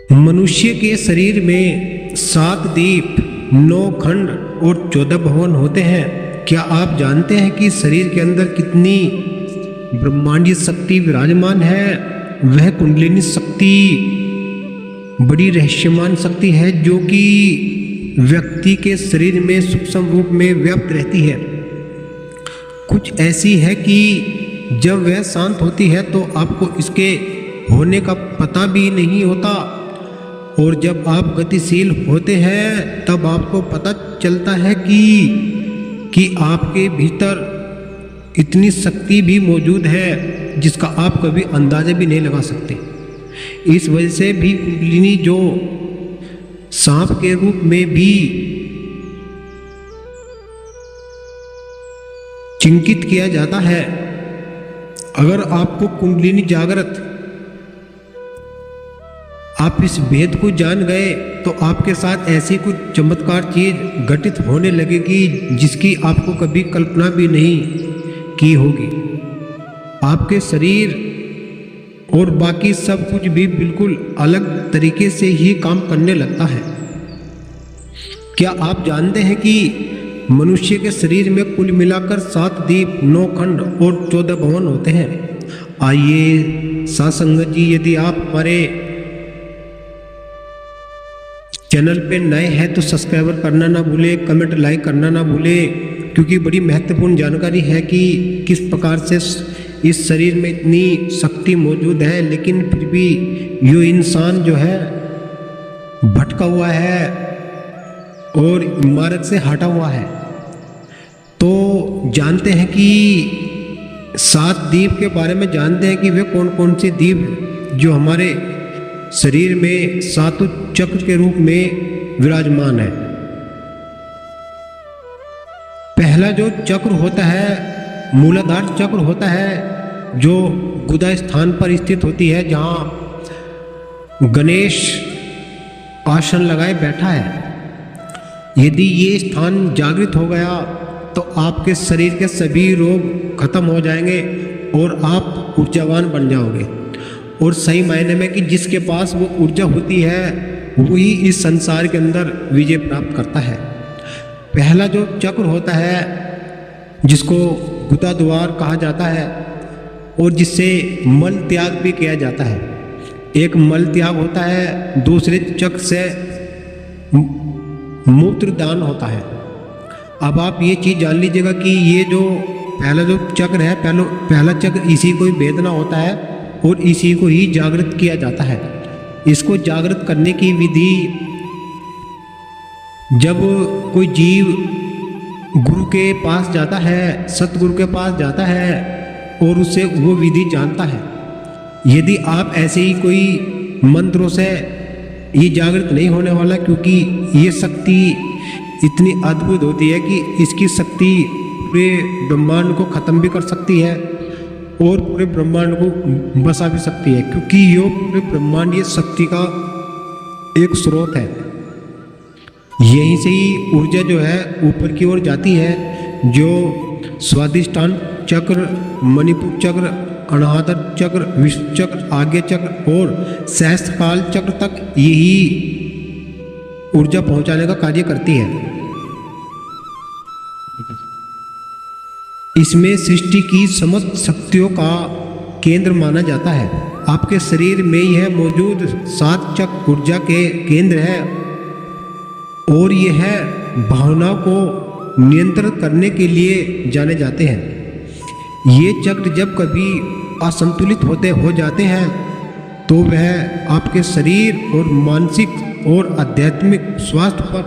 मनुष्य के शरीर में 7 दीप, 9 खंड और 14 भवन होते हैं। क्या आप जानते हैं कि शरीर के अंदर कितनी ब्रह्मांडीय शक्ति विराजमान है? वह कुंडलिनी शक्ति बड़ी रहस्यमान शक्ति है जो कि व्यक्ति के शरीर में सूक्ष्म रूप में व्याप्त रहती है। कुछ ऐसी है कि जब वह शांत होती है तो आपको इसके होने का पता भी नहीं होता, और जब आप गतिशील होते हैं तब आपको पता चलता है कि आपके भीतर इतनी शक्ति भी मौजूद है जिसका आप कभी अंदाजा भी नहीं लगा सकते। इस वजह से भी कुंडलिनी जो सांप के रूप में भी चिंकित किया जाता है। अगर आपको कुंडलिनी जागृत, आप इस भेद को जान गए तो आपके साथ ऐसी कुछ चमत्कार चीज घटित होने लगेगी जिसकी आपको कभी कल्पना भी नहीं की होगी। आपके शरीर और बाकी सब कुछ भी बिल्कुल अलग तरीके से ही काम करने लगता है। क्या आप जानते हैं कि मनुष्य के शरीर में कुल मिलाकर 7 दीप, 9 खंड और 14 भवन होते हैं? आइए साथ संगत जी, यदि आप हमारे चैनल पे नए हैं तो सब्सक्राइबर करना ना भूले, कमेंट लाइक करना ना भूले, क्योंकि बड़ी महत्वपूर्ण जानकारी है कि किस प्रकार से इस शरीर में इतनी शक्ति मौजूद है, लेकिन फिर भी यो इंसान जो है भटका हुआ है और मार्ग से हटा हुआ है। तो जानते हैं कि 7 दीप के बारे में जानते हैं कि वे कौन कौन से दीप हैं जो हमारे शरीर में 7 चक्र के रूप में विराजमान है। पहला जो चक्र होता है, मूलाधार चक्र होता है, जो गुदा स्थान पर स्थित होती है, जहां गणेश आसन लगाए बैठा है। यदि ये स्थान जागृत हो गया तो आपके शरीर के सभी रोग खत्म हो जाएंगे और आप ऊर्जावान बन जाओगे। और सही मायने में कि जिसके पास वो ऊर्जा होती है वही इस संसार के अंदर विजय प्राप्त करता है। पहला जो चक्र होता है जिसको गुदा द्वार कहा जाता है और जिससे मल त्याग भी किया जाता है। एक मल त्याग होता है, दूसरे चक्र से मूत्र दान होता है। अब आप ये चीज़ जान लीजिएगा कि ये जो पहला जो चक्र है, पहला चक्र इसी को ही वेदना होता है और इसी को ही जागृत किया जाता है। इसको जागृत करने की विधि, जब कोई जीव गुरु के पास जाता है, सतगुरु के पास जाता है और उससे वो विधि जानता है। यदि आप ऐसे ही कोई मंत्रों से ये जागृत नहीं होने वाला, क्योंकि ये शक्ति इतनी अद्भुत होती है कि इसकी शक्ति पूरे ब्रह्मांड को ख़त्म भी कर सकती है और पूरे ब्रह्मांड को बसा भी सकती है, क्योंकि यो पूरे ब्रह्मांड ये शक्ति का एक स्रोत है। यहीं से ही ऊर्जा जो है ऊपर की ओर जाती है, जो स्वादिष्ठान चक्र, मणिपुर चक्र, अनाहत चक्र, विष्णु चक्र, आज्ञा चक्र और सहस्त्रकाल चक्र तक यही ऊर्जा पहुंचाने का कार्य करती है। इसमें सृष्टि की समस्त शक्तियों का केंद्र माना जाता है। आपके शरीर में यह मौजूद 7 चक्र ऊर्जा के केंद्र है और यह भावनाओं को नियंत्रित करने के लिए जाने जाते हैं। ये चक्र जब कभी असंतुलित हो जाते हैं तो वह आपके शरीर और मानसिक और आध्यात्मिक स्वास्थ्य पर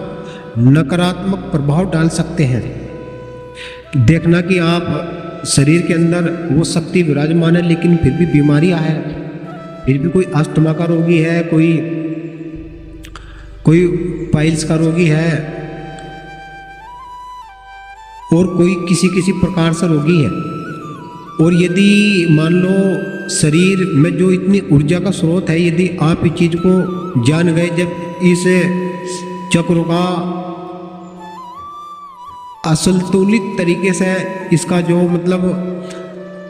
नकारात्मक प्रभाव डाल सकते हैं। देखना कि आप शरीर के अंदर वो शक्ति विराजमान है, लेकिन फिर भी बीमारियां हैं, फिर भी कोई अस्थमा का रोगी है, कोई पाइल्स का रोगी है और कोई किसी प्रकार से रोगी है। और यदि मान लो शरीर में जो इतनी ऊर्जा का स्रोत है, यदि आप इस चीज़ को जान गए, जब इस चक्रों का असंतुलित तरीके से इसका जो मतलब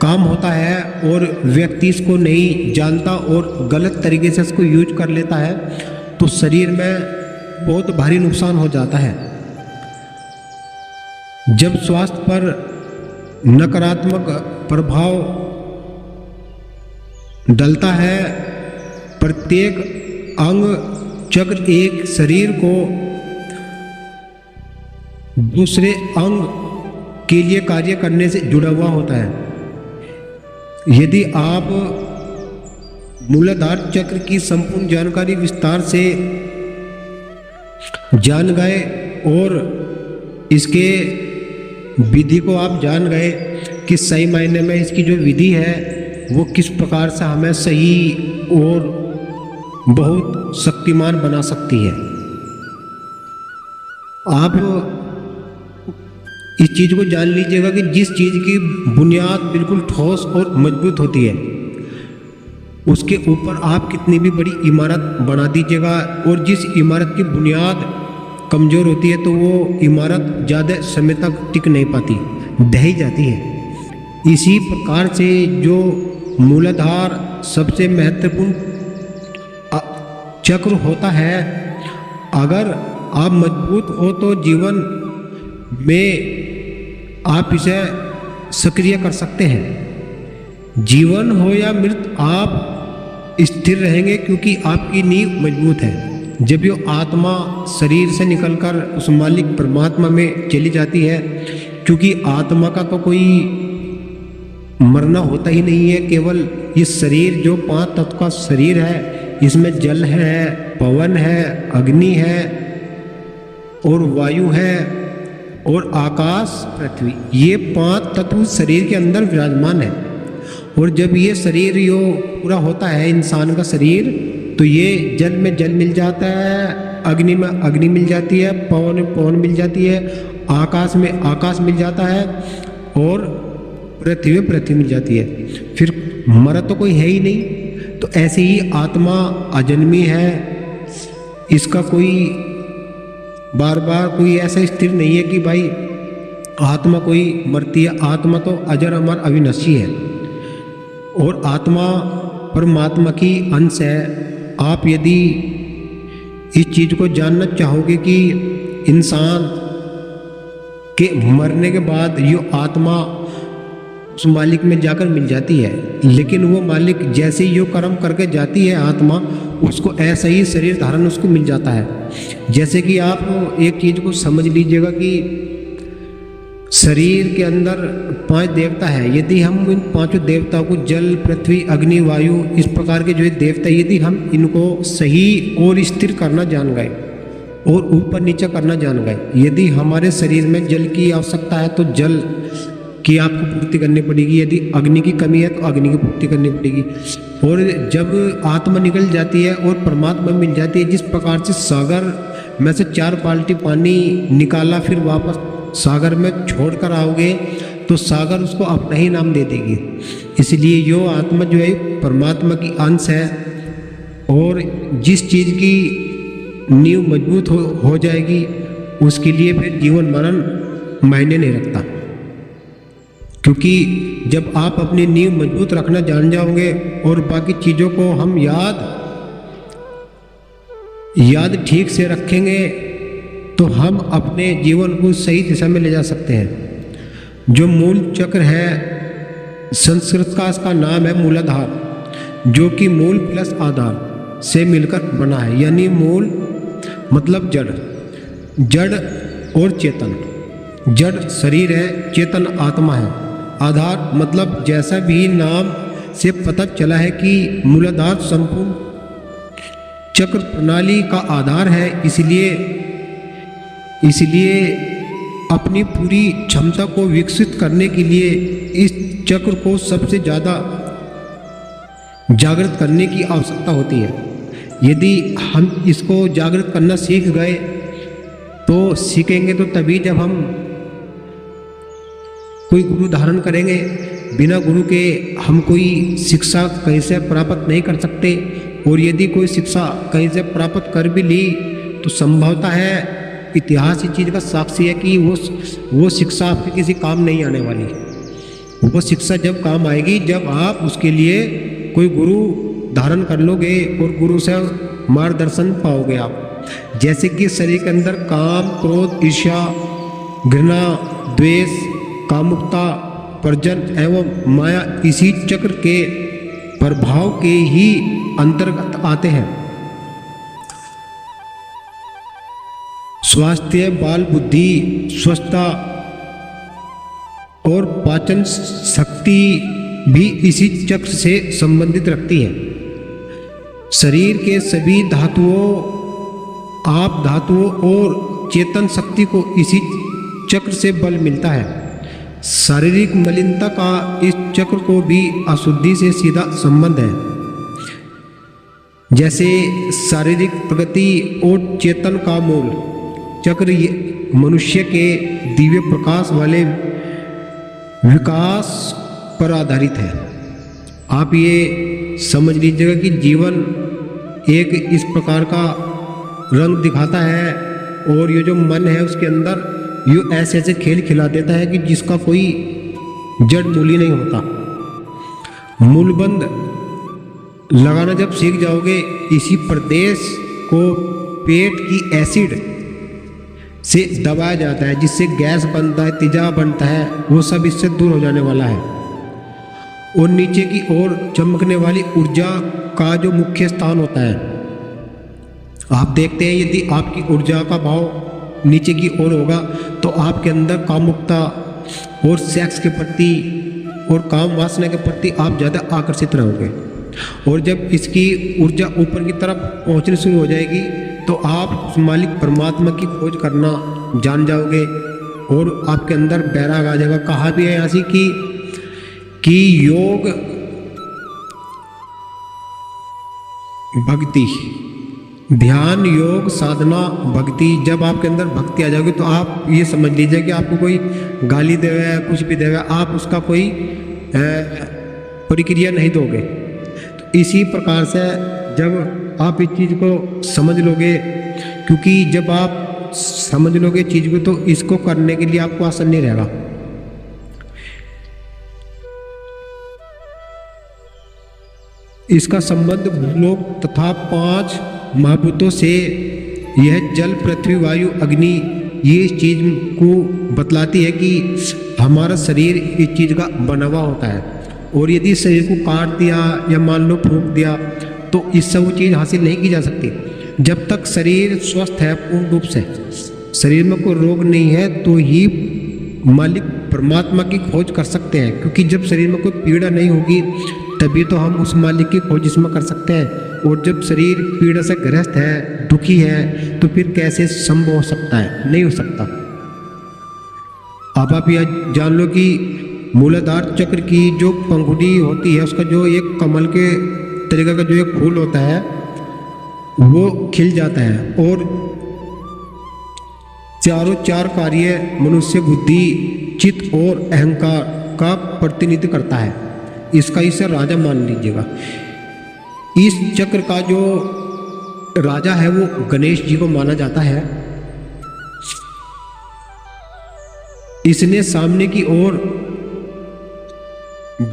काम होता है और व्यक्ति इसको नहीं जानता और गलत तरीके से इसको यूज कर लेता है तो शरीर में बहुत भारी नुकसान हो जाता है। जब स्वास्थ्य पर नकारात्मक प्रभाव डलता है, प्रत्येक अंग चक्र एक शरीर को दूसरे अंग के लिए कार्य करने से जुड़ा हुआ होता है। यदि आप मूलाधार चक्र की संपूर्ण जानकारी विस्तार से जान गए और इसके विधि को आप जान गए कि सही मायने में इसकी जो विधि है वो किस प्रकार से हमें सही और बहुत शक्तिमान बना सकती है। आप इस चीज़ को जान लीजिएगा कि जिस चीज़ की बुनियाद बिल्कुल ठोस और मजबूत होती है उसके ऊपर आप कितनी भी बड़ी इमारत बना दीजिएगा और जिस इमारत की बुनियाद कमज़ोर होती है तो वो इमारत ज़्यादा समय तक टिक नहीं पाती, ढह जाती है। इसी प्रकार से जो मूलाधार सबसे महत्वपूर्ण चक्र होता है, अगर आप मजबूत हो तो जीवन में आप इसे सक्रिय कर सकते हैं। जीवन हो या मृत्यु आप स्थिर रहेंगे क्योंकि आपकी नींव मजबूत है। जब ये आत्मा शरीर से निकलकर उस मालिक परमात्मा में चली जाती है, क्योंकि आत्मा का तो कोई मरना होता ही नहीं है, केवल ये शरीर जो 5 तत्व का शरीर है इसमें जल है, पवन है, अग्नि है और वायु है और आकाश पृथ्वी, ये 5 तत्व शरीर के अंदर विराजमान है। और जब ये शरीर यो पूरा होता है इंसान का शरीर, तो ये जल में जल मिल जाता है, अग्नि में अग्नि मिल जाती है, पवन में पवन मिल जाती है, आकाश में आकाश मिल जाता है और पृथ्वी में पृथ्वी मिल जाती है। फिर मरा तो कोई है ही नहीं। तो ऐसे ही आत्मा अजन्मी है, इसका कोई बार बार कोई ऐसा स्थिर नहीं है कि भाई आत्मा कोई मरती है। आत्मा तो अजर अमर अविनाशी है और आत्मा परमात्मा की अंश है। आप यदि इस चीज़ को जानना चाहोगे कि इंसान के मरने के बाद ये आत्मा उस मालिक में जाकर मिल जाती है, लेकिन वो मालिक जैसे ही यो कर्म करके जाती है आत्मा, उसको ऐसा ही शरीर धारण उसको मिल जाता है। जैसे कि आप एक चीज़ को समझ लीजिएगा कि शरीर के अंदर 5 देवता है। यदि हम इन 5 देवताओं को जल, पृथ्वी, अग्नि, वायु, इस प्रकार के जो देवता, यदि हम इनको सही और स्थिर करना जान गए और ऊपर नीचे करना जान गए, यदि हमारे शरीर में जल की आवश्यकता है तो जल की आपको पूर्ति करनी पड़ेगी, यदि अग्नि की कमी है तो अग्नि की पूर्ति करनी पड़ेगी। और जब आत्मा निकल जाती है और परमात्मा मिल जाती है, जिस प्रकार से सागर में से 4 बाल्टी पानी निकाला फिर वापस सागर में छोड़ कर आओगे तो सागर उसको अपना ही नाम दे देगी। इसलिए यो आत्मा जो है परमात्मा की अंश है और जिस चीज़ की नींव मजबूत हो जाएगी उसके लिए फिर जीवन मरण मायने नहीं रखता। क्योंकि जब आप अपनी नींव मजबूत रखना जान जाओगे और बाकी चीज़ों को हम याद ठीक से रखेंगे तो हम अपने जीवन को सही दिशा में ले जा सकते हैं। जो मूल चक्र है, संस्कृत का इसका नाम है मूलाधार, जो कि मूल प्लस आधार से मिलकर बना है। यानी मूल मतलब जड़, जड़ और चेतन। जड़ शरीर है, चेतन आत्मा है। आधार मतलब जैसा भी नाम से पता चला है कि मूलाधार संपूर्ण चक्र प्रणाली का आधार है, इसलिए अपनी पूरी क्षमता को विकसित करने के लिए इस चक्र को सबसे ज़्यादा जागृत करने की आवश्यकता होती है। यदि हम इसको जागृत करना सीख गए तो सीखेंगे तो तभी जब हम कोई गुरु धारण करेंगे। बिना गुरु के हम कोई शिक्षा कहीं से प्राप्त नहीं कर सकते, और यदि कोई शिक्षा कहीं से प्राप्त कर भी ली तो संभवतः है, इतिहास इस चीज़ का साक्षी है कि वो शिक्षा आपके किसी काम नहीं आने वाली। वो शिक्षा जब काम आएगी जब आप उसके लिए कोई गुरु धारण कर लोगे और गुरु से मार्गदर्शन पाओगे आप। जैसे कि शरीर के अंदर काम, क्रोध, ईर्ष्या, घृणा, द्वेष, कामुकता, प्रजन एवं माया इसी चक्र के प्रभाव के ही अंतर्गत आते हैं। स्वास्थ्य, बाल बुद्धि, स्वस्थता और पाचन शक्ति भी इसी चक्र से संबंधित रखती है। शरीर के सभी धातुओं, आप धातुओं और चेतन शक्ति को इसी चक्र से बल मिलता है। शारीरिक मलिनता का इस चक्र को भी अशुद्धि से सीधा संबंध है। जैसे शारीरिक प्रगति और चेतन का मूल चक्र मनुष्य के दिव्य प्रकाश वाले विकास पर आधारित है। आप ये समझ लीजिएगा कि जीवन एक इस प्रकार का रंग दिखाता है और ये जो मन है उसके अंदर ये ऐसे ऐसे खेल खिला देता है कि जिसका कोई जड़ मूल ही नहीं होता। मूलबंध लगाना जब सीख जाओगे, इसी प्रदेश को पेट की एसिड से दबाया जाता है, जिससे गैस बनता है, तेजाब बनता है, वो सब इससे दूर हो जाने वाला है। और नीचे की ओर चमकने वाली ऊर्जा का जो मुख्य स्थान होता है, आप देखते हैं यदि आपकी ऊर्जा का भाव नीचे की ओर होगा तो आपके अंदर कामुकता और सेक्स के प्रति और काम वासना के प्रति आप ज़्यादा आकर्षित रहोगे। और जब इसकी ऊर्जा ऊपर की तरफ पहुंचनी शुरू हो जाएगी तो आप उस मालिक परमात्मा की खोज करना जान जाओगे और आपके अंदर बैराग आ जाएगा। कहा भी है ऐसी कि योग भक्ति, ध्यान, योग, साधना, भक्ति, जब आपके अंदर भक्ति आ जाएगी तो आप ये समझ लीजिए कि आपको कोई गाली देवे या कुछ भी देवे, आप उसका कोई प्रक्रिया नहीं दोगे। तो इसी प्रकार से जब आप इस चीज़ को समझ लोगे, क्योंकि जब आप समझ लोगे चीज़ को तो इसको करने के लिए आपको आसान नहीं रहेगा। इसका संबंध भूलोक तथा 5 महाभूतों से, यह जल, पृथ्वी, वायु, अग्नि, ये इस चीज़ को बतलाती है कि हमारा शरीर इस चीज़ का बना हुआ होता है। और यदि शरीर को काट दिया या मान लो फूंक दिया तो इससे वो चीज़ हासिल नहीं की जा सकती। जब तक शरीर स्वस्थ है पूर्ण रूप से, शरीर में कोई रोग नहीं है, तो ही मालिक परमात्मा की खोज कर सकते हैं। क्योंकि जब शरीर में कोई पीड़ा नहीं होगी तभी तो हम उस मालिक की खोज इसमें कर सकते हैं। और जब शरीर पीड़ा से ग्रस्त है, दुखी है, तो फिर कैसे संभव हो सकता है? नहीं हो सकता। अब आप यह जान लो कि मूलाधार चक्र की जो पंखुड़ी होती है, उसका जो एक कमल के तरीके का जो एक फूल होता है वो खिल जाता है और चारों 4 कार्य मनुष्य बुद्धि, चित्त और अहंकार का प्रतिनिधित्व करता है। इसका इसे राजा मान लीजिएगा। इस चक्र का जो राजा है वो गणेश जी को माना जाता है। इसने सामने की ओर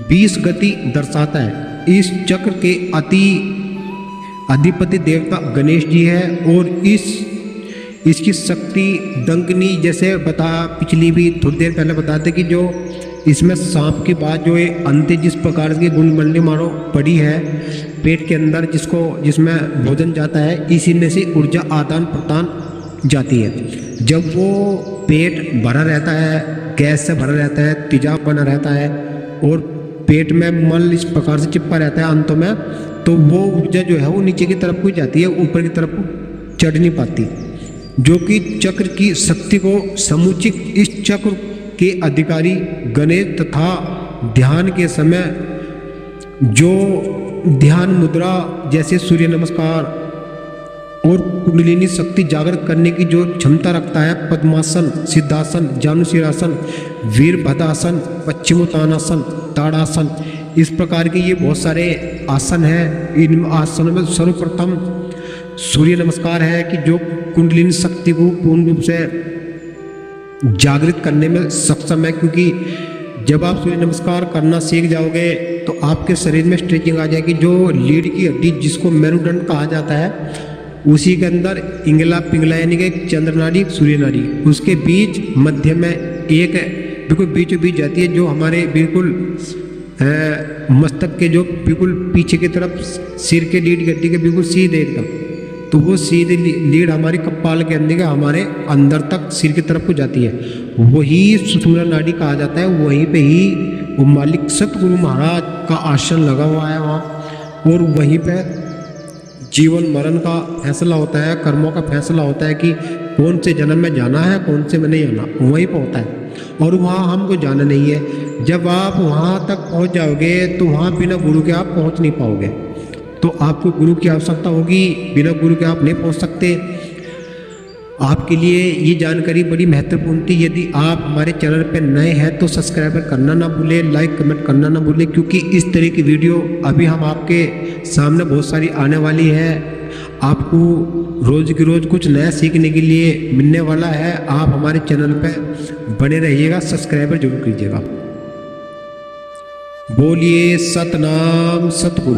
20 गति दर्शाता है। इस चक्र के अधिपति देवता गणेश जी है और इसकी शक्ति दंकनी, जैसे बताया पिछली भी थोड़ी देर पहले बताते कि जो इसमें सांप की बात जो है अंत्य जिस प्रकार की गुण मंडली मानो पड़ी है पेट के अंदर, जिसमें भोजन जाता है, इसी में से ऊर्जा आदान प्रदान जाती है। जब वो पेट भरा रहता है, गैस से भरा रहता है, तेजाब बना रहता है और पेट में मल इस प्रकार से चिपका रहता है अंतों में, तो वो ऊर्जा जो है वो नीचे की तरफ को जाती है, ऊपर की तरफ को चढ़ नहीं पाती, जो कि चक्र की शक्ति को समुचित इस चक्र के अधिकारी गणेश तथा ध्यान के समय जो ध्यान मुद्रा जैसे सूर्य नमस्कार और कुंडलिनी शक्ति जागृत करने की जो क्षमता रखता है, पद्मासन, सिद्धासन, जानुशीरासन, वीरभद्रासन, पश्चिमोत्तानासन, ताड़ासन, इस प्रकार के ये बहुत सारे आसन हैं। इन आसनों में सर्वप्रथम सूर्य नमस्कार है कि जो कुंडलिनी शक्ति को पूर्ण रूप से जागृत करने में सक्षम है, क्योंकि जब आप सूर्य नमस्कार करना सीख जाओगे तो आपके शरीर में स्ट्रेचिंग आ जाएगी। जो लीड की हड्डी जिसको मेरुदंड कहा जाता है, उसी के अंदर इंगला पिंगला यानी कि एक चंद्र नाड़ी एक सूर्य नाड़ी, उसके बीच मध्य में एक बिल्कुल बीचों बीच जाती है, जो हमारे बिल्कुल मस्तक के जो बिल्कुल पीछे की तरफ सिर के लीड की हड्डी के बिल्कुल सीधे एकदम, तो वो सीधे लीड हमारी कपाल के अंदर हमारे अंदर तक सिर की तरफ को जाती है। वही सुषुम्ना नाड़ी कहा जाता है। वहीं पे ही वो मालिक सतगुरु महाराज का आसन लगा हुआ है वहाँ, और वहीं पे जीवन मरण का फैसला होता है, कर्मों का फैसला होता है कि कौन से जन्म में जाना है, कौन से में नहीं जाना, वहीं पर होता है। और वहाँ हमको जाना नहीं है। जब आप वहाँ तक पहुँच जाओगे तो वहाँ बिना गुरु के आप पहुँच नहीं पाओगे। तो आपको गुरु की आवश्यकता होगी, बिना गुरु के आप नहीं पहुँच सकते। आपके लिए ये जानकारी बड़ी महत्वपूर्ण थी। यदि आप हमारे चैनल पर नए हैं तो सब्सक्राइब करना ना भूलें, लाइक कमेंट करना ना भूलें, क्योंकि इस तरह की वीडियो अभी हम आपके सामने बहुत सारी आने वाली है। आपको रोज़ की रोज़ कुछ नया सीखने के लिए मिलने वाला है। आप हमारे चैनल पर बने रहिएगा, सब्सक्राइबर जरूर कीजिएगा। बोलिए सतनाम सतगुरु।